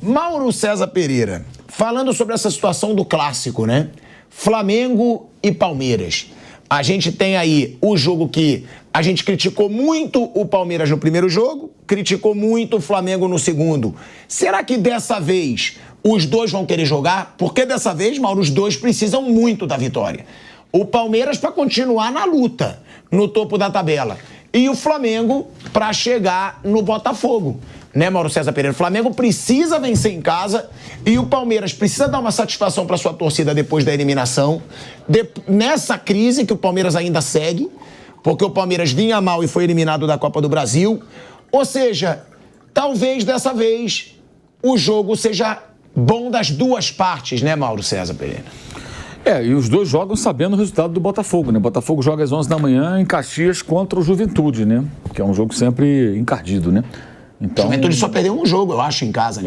Mauro César Pereira, falando sobre essa situação do clássico, né? Flamengo e Palmeiras. A gente tem aí o jogo que a gente criticou muito o Palmeiras no primeiro jogo, criticou muito o Flamengo no segundo. Será que dessa vez os dois vão querer jogar? Porque dessa vez, Mauro, os dois precisam muito da vitória. O Palmeiras para continuar na luta, no topo da tabela. E o Flamengo para chegar no Botafogo. Né, Mauro César Pereira? O Flamengo precisa vencer em casa e o Palmeiras precisa dar uma satisfação para sua torcida depois da eliminação. Nessa crise que o Palmeiras ainda segue, porque o Palmeiras vinha mal e foi eliminado da Copa do Brasil. Ou seja, talvez dessa vez o jogo seja bom das duas partes, né, Mauro César Pereira? E os dois jogam sabendo o resultado do Botafogo, né? O Botafogo joga às 11 da manhã em Caxias contra o Juventude, né? Que é um jogo sempre encardido, né? Então, o Juventude só perdeu um jogo, eu acho, em casa.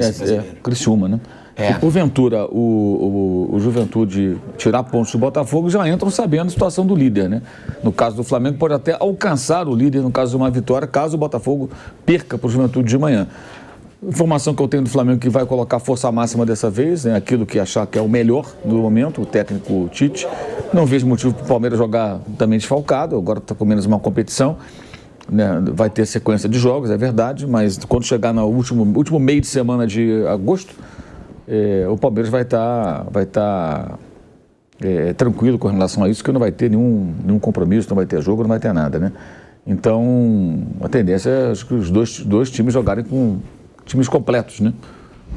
Criciúma, né? Se porventura o Juventude tirar pontos do Botafogo, já entram sabendo a situação do líder, né? No caso do Flamengo, pode até alcançar o líder no caso de uma vitória, caso o Botafogo perca para o Juventude de manhã. Informação que eu tenho do Flamengo que vai colocar força máxima dessa vez, né? Aquilo que achar que é o melhor no momento, o técnico Tite. Não vejo motivo para o Palmeiras jogar também desfalcado, agora está com menos uma competição. Né, vai ter sequência de jogos, é verdade, mas quando chegar no último meio de semana de agosto, o Palmeiras vai estar tranquilo com relação a isso, que não vai ter nenhum compromisso, não vai ter jogo, não vai ter nada, né? Então, a tendência é acho que os dois times jogarem com times completos, né?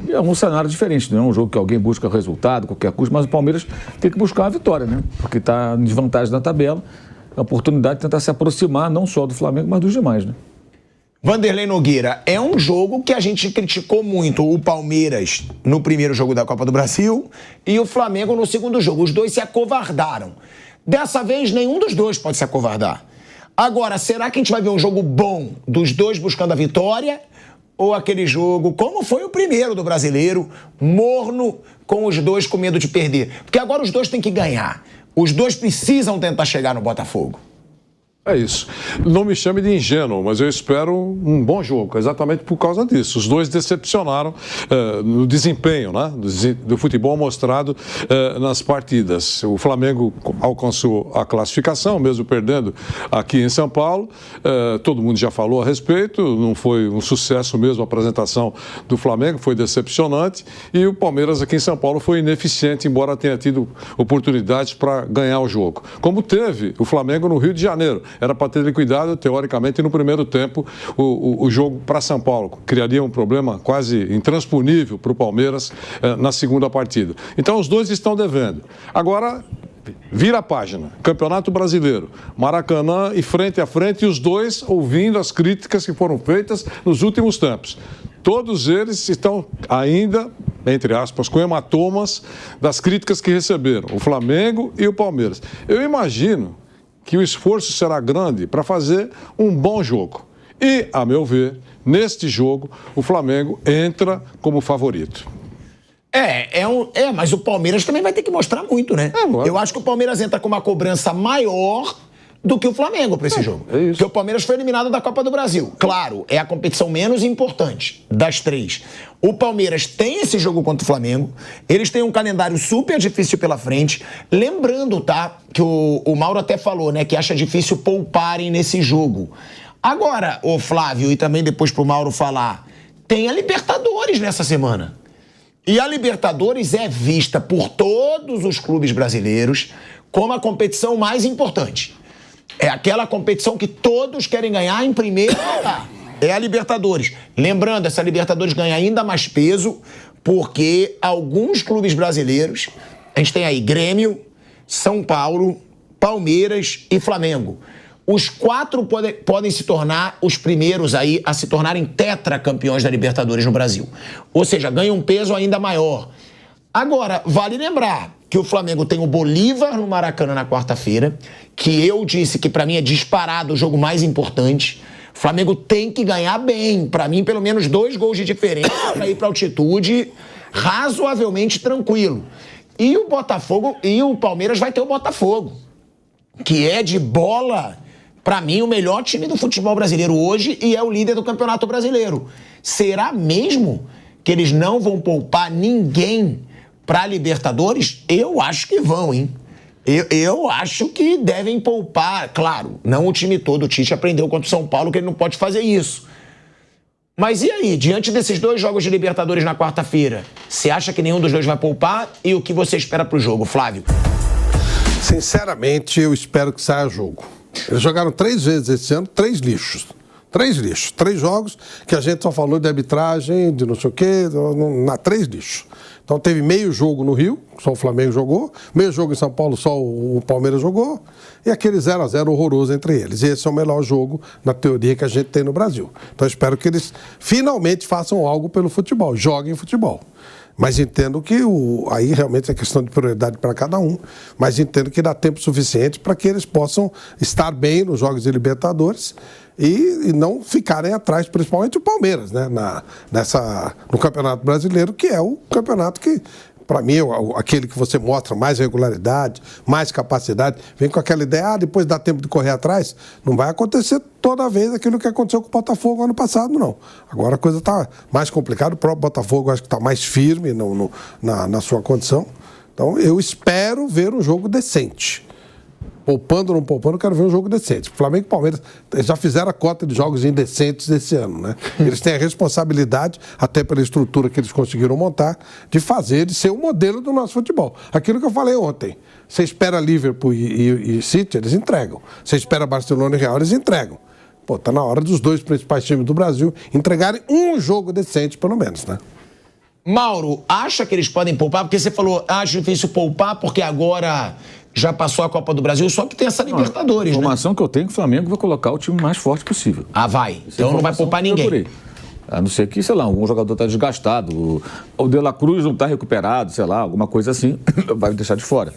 E é um cenário diferente, não é um jogo que alguém busca resultado, qualquer custo, mas o Palmeiras tem que buscar uma vitória, né? Porque está em desvantagem na tabela. A oportunidade de tentar se aproximar não só do Flamengo, mas dos demais, né? Vanderlei Nogueira, é um jogo que a gente criticou muito o Palmeiras no primeiro jogo da Copa do Brasil e o Flamengo no segundo jogo. Os dois se acovardaram. Dessa vez, nenhum dos dois pode se acovardar. Agora, será que a gente vai ver um jogo bom dos dois buscando a vitória? Ou aquele jogo, como foi o primeiro do Brasileiro, morno, com os dois com medo de perder? Porque agora os dois têm que ganhar. Os dois precisam tentar chegar no Botafogo. É isso. Não me chame de ingênuo, mas eu espero um bom jogo, exatamente por causa disso. Os dois decepcionaram no desempenho, né, do futebol mostrado nas partidas. O Flamengo alcançou a classificação, mesmo perdendo aqui em São Paulo. Todo mundo já falou a respeito, não foi um sucesso mesmo a apresentação do Flamengo, foi decepcionante. E o Palmeiras aqui em São Paulo foi ineficiente, embora tenha tido oportunidades para ganhar o jogo. Como teve o Flamengo no Rio de Janeiro. Era para ter liquidado, teoricamente, no primeiro tempo, o jogo para São Paulo. Criaria um problema quase intransponível para o Palmeiras na segunda partida. Então, os dois estão devendo. Agora, vira a página. Campeonato Brasileiro, Maracanã e frente a frente, e os dois ouvindo as críticas que foram feitas nos últimos tempos. Todos eles estão ainda, entre aspas, com hematomas das críticas que receberam, o Flamengo e o Palmeiras. Eu imagino que o esforço será grande para fazer um bom jogo. E, a meu ver, neste jogo, o Flamengo entra como favorito. Mas o Palmeiras também vai ter que mostrar muito, né? Eu acho que o Palmeiras entra com uma cobrança maior do que o Flamengo para esse jogo. É isso. Porque o Palmeiras foi eliminado da Copa do Brasil. Claro, é a competição menos importante das três. O Palmeiras tem esse jogo contra o Flamengo. Eles têm um calendário super difícil pela frente. Lembrando, tá, que o Mauro até falou, né, que acha difícil pouparem nesse jogo. Agora, o Flávio, e também depois pro Mauro falar, tem a Libertadores nessa semana. E a Libertadores é vista por todos os clubes brasileiros como a competição mais importante. É aquela competição que todos querem ganhar em primeiro lugar. É a Libertadores. Lembrando, essa Libertadores ganha ainda mais peso porque alguns clubes brasileiros, a gente tem aí Grêmio, São Paulo, Palmeiras e Flamengo. Os quatro podem se tornar os primeiros aí a se tornarem tetracampeões da Libertadores no Brasil. Ou seja, ganha um peso ainda maior. Agora, vale lembrar que o Flamengo tem o Bolívar no Maracanã na quarta-feira, que eu disse que pra mim é disparado o jogo mais importante. O Flamengo tem que ganhar bem, pra mim pelo menos 2 gols de diferença pra ir pra altitude razoavelmente tranquilo. E o Botafogo, e o Palmeiras vai ter o Botafogo, que é de bola, pra mim, o melhor time do futebol brasileiro hoje e é o líder do Campeonato Brasileiro. Será mesmo que eles não vão poupar ninguém para Libertadores? Eu acho que vão, hein? Eu acho que devem poupar. Claro, não o time todo. O Tite aprendeu contra o São Paulo que ele não pode fazer isso. Mas e aí, diante desses 2 jogos de Libertadores na quarta-feira, você acha que nenhum dos dois vai poupar? E o que você espera pro jogo, Flávio? Sinceramente, eu espero que saia jogo. Eles jogaram 3 vezes esse ano, 3 lixos. 3 lixos. 3 jogos que a gente só falou de arbitragem, de não sei o quê, 3 lixos. Então teve meio jogo no Rio, só o Flamengo jogou, meio jogo em São Paulo, só o Palmeiras jogou, e aquele 0-0 horroroso entre eles. E esse é o melhor jogo, na teoria, que a gente tem no Brasil. Então eu espero que eles finalmente façam algo pelo futebol, joguem futebol. Mas entendo que aí realmente é questão de prioridade para cada um, mas entendo que dá tempo suficiente para que eles possam estar bem nos jogos de Libertadores e não ficarem atrás, principalmente o Palmeiras, né, no Campeonato Brasileiro, que é o campeonato que, para mim, é aquele que você mostra mais regularidade, mais capacidade. Vem com aquela ideia, depois dá tempo de correr atrás. Não vai acontecer toda vez aquilo que aconteceu com o Botafogo ano passado, não. Agora a coisa está mais complicada. O próprio Botafogo acho que está mais firme na sua condição. Então eu espero ver um jogo decente. Poupando ou não poupando, eu quero ver um jogo decente. Flamengo e Palmeiras já fizeram a cota de jogos indecentes esse ano, né? Eles têm a responsabilidade, até pela estrutura que eles conseguiram montar, de ser o modelo do nosso futebol. Aquilo que eu falei ontem. Você espera Liverpool e City, eles entregam. Você espera Barcelona e Real, eles entregam. Pô, tá na hora dos 2 principais times do Brasil entregarem um jogo decente, pelo menos, né? Mauro, acha que eles podem poupar? Porque você falou, acho difícil poupar porque agora já passou a Copa do Brasil, só que tem essa Libertadores, né? A informação que eu tenho é que o Flamengo vai colocar o time mais forte possível. Ah, vai. Então não vai poupar ninguém. A não ser que, sei lá, algum jogador está desgastado, o De La Cruz não está recuperado, sei lá, alguma coisa assim, vai deixar de fora.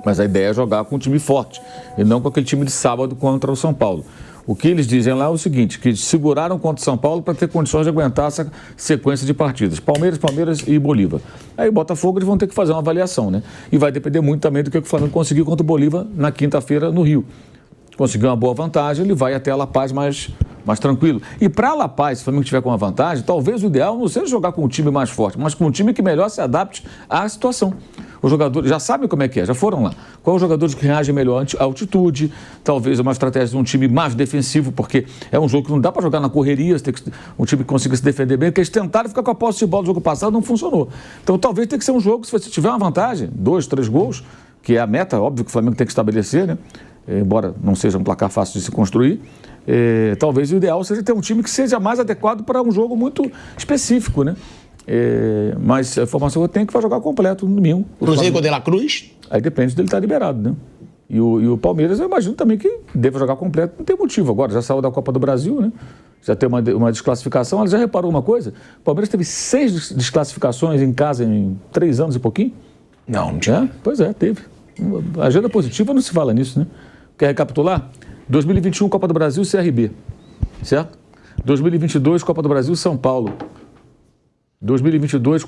Mas a ideia é jogar com um time forte e não com aquele time de sábado contra o São Paulo. O que eles dizem lá é o seguinte, que seguraram contra o São Paulo para ter condições de aguentar essa sequência de partidas. Palmeiras e Bolívar. Aí o Botafogo eles vão ter que fazer uma avaliação, né? E vai depender muito também do que o Flamengo conseguiu contra o Bolívar na quinta-feira no Rio. Conseguiu uma boa vantagem, ele vai até a La Paz mais tranquilo. E para a La Paz, se o Flamengo tiver com uma vantagem, talvez o ideal não seja jogar com um time mais forte, mas com um time que melhor se adapte à situação. Os jogadores já sabem como é que é, já foram lá. Qual os jogadores que reagem melhor à altitude, talvez uma estratégia de um time mais defensivo, porque é um jogo que não dá para jogar na correria, você tem um time que consiga se defender bem, porque eles tentaram ficar com a posse de bola do jogo passado, não funcionou. Então talvez tenha que ser um jogo, se você tiver uma vantagem, 2, 3 gols, que é a meta, óbvio que o Flamengo tem que estabelecer, né? Embora não seja um placar fácil de se construir, talvez o ideal seja ter um time que seja mais adequado para um jogo muito específico, né? Mas a informação que eu tenho é que vai jogar completo no domingo. Cruzeiro de La Cruz? Aí depende dele estar liberado, né? E o Palmeiras, eu imagino também que deve jogar completo, não tem motivo agora, já saiu da Copa do Brasil, né? Já tem uma desclassificação. Ela já reparou uma coisa? O Palmeiras teve 6 desclassificações em casa em 3 anos e pouquinho? Não tinha. Pois é, teve. A agenda positiva não se fala nisso, né? Quer recapitular? 2021, Copa do Brasil, CRB. Certo? 2022, Copa do Brasil, São Paulo. 2022,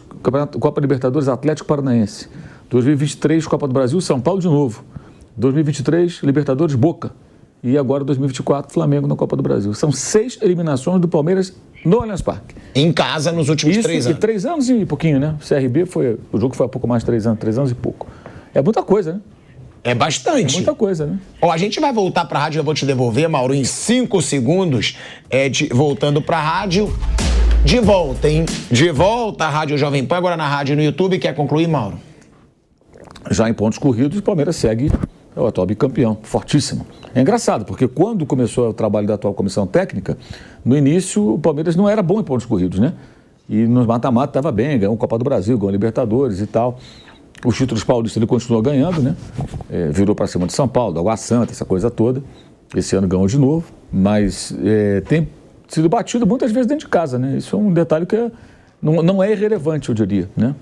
Copa Libertadores, Atlético Paranaense. 2023, Copa do Brasil, São Paulo de novo. 2023, Libertadores, Boca. E agora, 2024, Flamengo na Copa do Brasil. São 6 eliminações do Palmeiras no Allianz Parque. Em casa, nos últimos 3 anos. 3 anos e pouquinho, né? O CRB o jogo foi há pouco mais de 3 anos e pouco. É muita coisa, né? É bastante. É muita coisa, né? Ó, a gente vai voltar pra rádio, eu vou te devolver, Mauro, em 5 segundos. Voltando pra rádio. De volta, hein? De volta à Rádio Jovem Pan, agora na rádio no YouTube. Quer concluir, Mauro? Já em pontos corridos, o Palmeiras segue o atual bicampeão, fortíssimo. É engraçado, porque quando começou o trabalho da atual comissão técnica, no início o Palmeiras não era bom em pontos corridos, né? E nos mata-mata estava bem, ganhou Copa do Brasil, ganhou Libertadores e tal. Os títulos paulistas ele continuou ganhando, né? Virou para cima de São Paulo, da Água Santa, essa coisa toda. Esse ano ganhou de novo, mas tem sido batido muitas vezes dentro de casa, né? Isso é um detalhe que não é irrelevante, eu diria, né?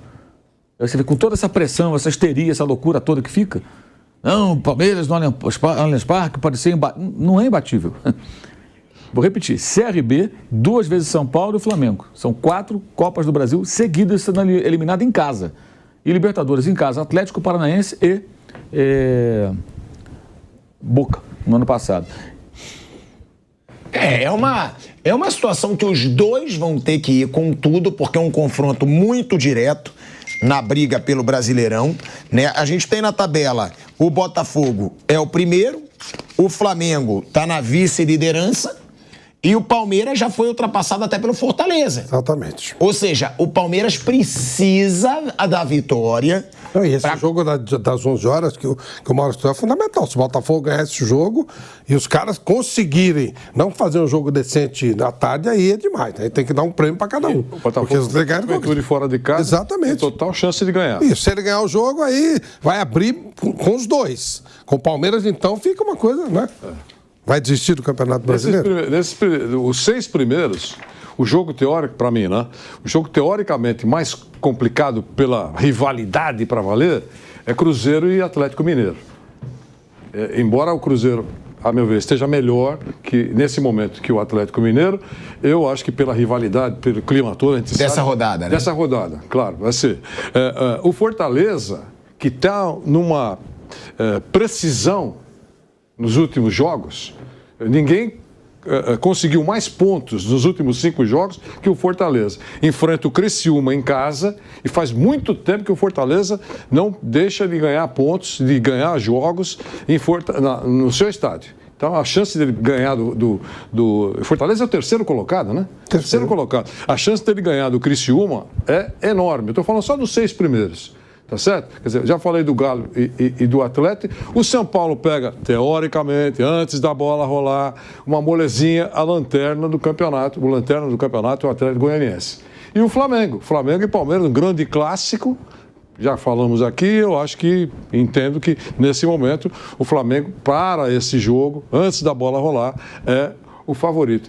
Você vê com toda essa pressão, essa histeria, essa loucura toda que fica. Não, Palmeiras no Allianz Parque pode ser não é imbatível. Vou repetir, CRB, 2 vezes São Paulo e Flamengo. São 4 Copas do Brasil seguidas sendo eliminadas em casa. E Libertadores em casa, Atlético Paranaense e Boca, no ano passado. É uma situação que os dois vão ter que ir com tudo, porque é um confronto muito direto na briga pelo Brasileirão, né? A gente tem na tabela o Botafogo é o primeiro, o Flamengo tá na vice-liderança e o Palmeiras já foi ultrapassado até pelo Fortaleza. Exatamente. Ou seja, o Palmeiras precisa da vitória. Não, e esse jogo das 11 horas que o Mauro falou é fundamental. Se o Botafogo ganhar esse jogo e os caras conseguirem não fazer um jogo decente na tarde, aí é demais. Aí tem que dar um prêmio para cada um. O Botafogo de fora de casa. Exatamente. Tem total chance de ganhar. Isso, se ele ganhar o jogo, aí vai abrir com os dois. Com o Palmeiras, então, fica uma coisa, né? Vai desistir do Campeonato Brasileiro? Os 6 primeiros, o jogo teórico, para mim, né? O jogo teoricamente mais complicado pela rivalidade para valer é Cruzeiro e Atlético Mineiro. Embora o Cruzeiro, a meu ver, esteja melhor que nesse momento que o Atlético Mineiro, eu acho que pela rivalidade, pelo clima todo, a gente Dessa sabe, rodada, né? Dessa rodada, claro, vai ser. O Fortaleza, que está numa precisão nos últimos jogos, ninguém conseguiu mais pontos nos últimos 5 jogos que o Fortaleza. Enfrenta o Criciúma em casa e faz muito tempo que o Fortaleza não deixa de ganhar pontos, de ganhar jogos no seu estádio. Então, a chance dele ganhar do Fortaleza é o terceiro colocado, né? Terceiro colocado. A chance dele ganhar do Criciúma é enorme. Eu estou falando só dos 6 primeiros. Tá certo? Quer dizer, já falei do Galo e do Atlético. O São Paulo pega, teoricamente, antes da bola rolar, uma molezinha, a lanterna do campeonato. O lanterna do campeonato é o Atlético Goianiense. E o Flamengo. Flamengo e Palmeiras, um grande clássico. Já falamos aqui, eu acho que entendo que, nesse momento, o Flamengo, para esse jogo, antes da bola rolar, é o favorito.